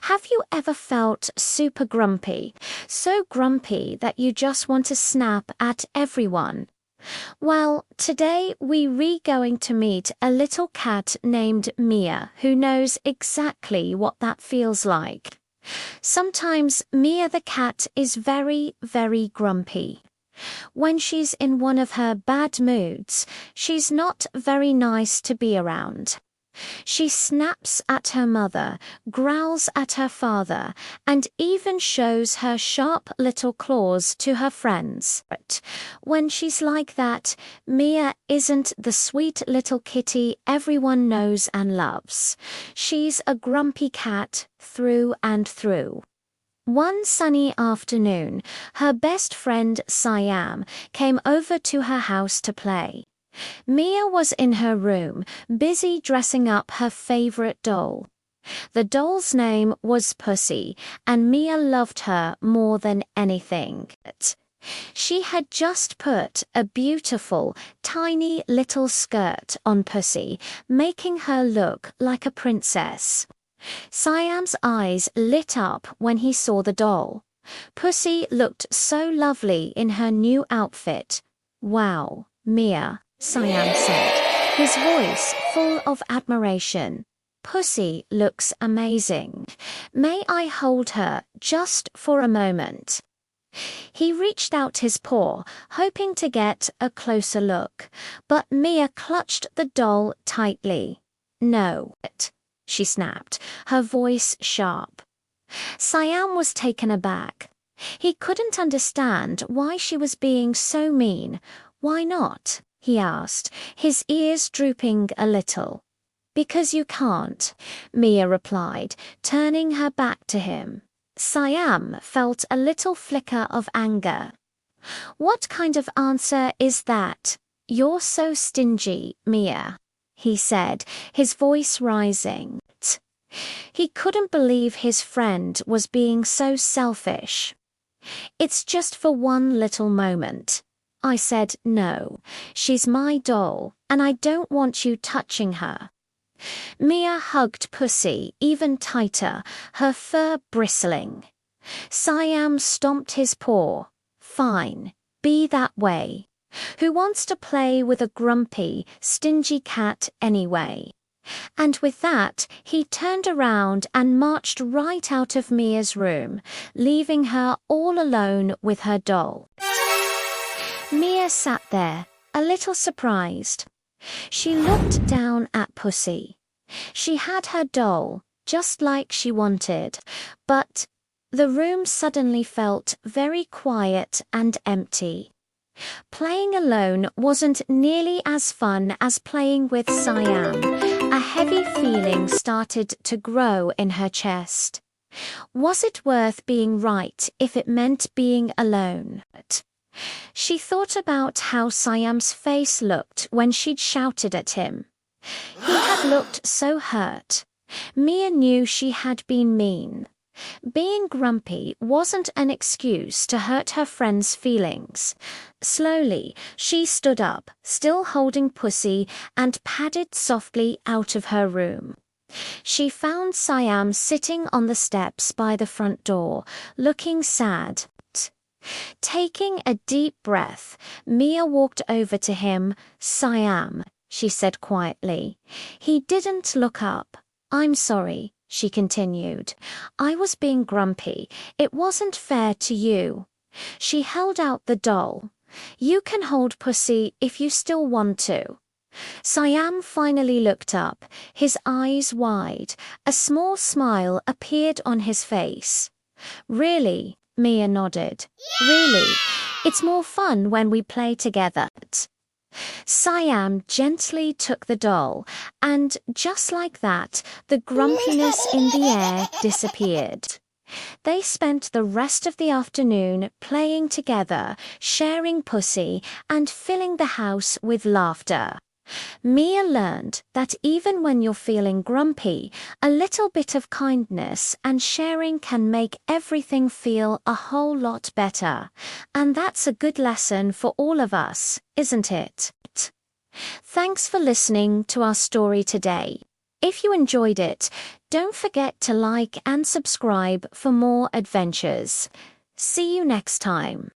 Have you ever felt super grumpy? So grumpy that you just want to snap at everyone? Well, today we're going to meet a little cat named Mia who knows exactly what that feels like. Sometimes Mia the cat is very, very grumpy. When she's in one of her bad moods, she's not very nice to be around. She snaps at her mother, growls at her father, and even shows her sharp little claws to her friends. But when she's like that, Mia isn't the sweet little kitty everyone knows and loves. She's a grumpy cat through and through. One sunny afternoon, her best friend Siam came over to her house to play. Mia was in her room, busy dressing up her favorite doll. The doll's name was Pussy, and Mia loved her more than anything. She had just put a beautiful, tiny little skirt on Pussy, making her look like a princess. Siam's eyes lit up when he saw the doll. Pussy looked so lovely in her new outfit. "Wow, Mia," Siam said, his voice full of admiration. "Pussy looks amazing. May I hold her just for a moment?" He reached out his paw, hoping to get a closer look, but Mia clutched the doll tightly. "No," she snapped, her voice sharp. Siam was taken aback. He couldn't understand why she was being so mean. "Why not?" he asked, his ears drooping a little. "Because you can't," Mia replied, turning her back to him. Siam felt a little flicker of anger. "What kind of answer is that? You're so stingy, Mia," he said, his voice rising. He couldn't believe his friend was being so selfish. "It's just for one little moment. I said no. She's my doll, and I don't want you touching her." Mia hugged Pussy even tighter, her fur bristling. Siam stomped his paw. "Fine, be that way. Who wants to play with a grumpy, stingy cat anyway?" And with that, he turned around and marched right out of Mia's room, leaving her all alone with her doll. Mia sat there, a little surprised. She looked down at Pussy. She had her doll, just like she wanted, but the room suddenly felt very quiet and empty. Playing alone wasn't nearly as fun as playing with Siam. A heavy feeling started to grow in her chest. Was it worth being right if it meant being alone? She thought about how Siam's face looked when she'd shouted at him. He had looked so hurt. Mia knew she had been mean. Being grumpy wasn't an excuse to hurt her friend's feelings. Slowly, she stood up, still holding Pussy, and padded softly out of her room. She found Siam sitting on the steps by the front door, looking sad. Taking a deep breath, Mia walked over to him. "Siam," she said quietly. He didn't look up. "I'm sorry," she continued. "I was being grumpy. It wasn't fair to you." She held out the doll. "You can hold Pussy if you still want to." Siam finally looked up, his eyes wide. A small smile appeared on his face. "Really?" Mia nodded. "Really? It's more fun when we play together." Siam gently took the doll, and just like that, the grumpiness in the air disappeared. They spent the rest of the afternoon playing together, sharing Pussy, and filling the house with laughter. Mia learned that even when you're feeling grumpy, a little bit of kindness and sharing can make everything feel a whole lot better. And that's a good lesson for all of us, isn't it? Thanks for listening to our story today. If you enjoyed it, don't forget to like and subscribe for more adventures. See you next time.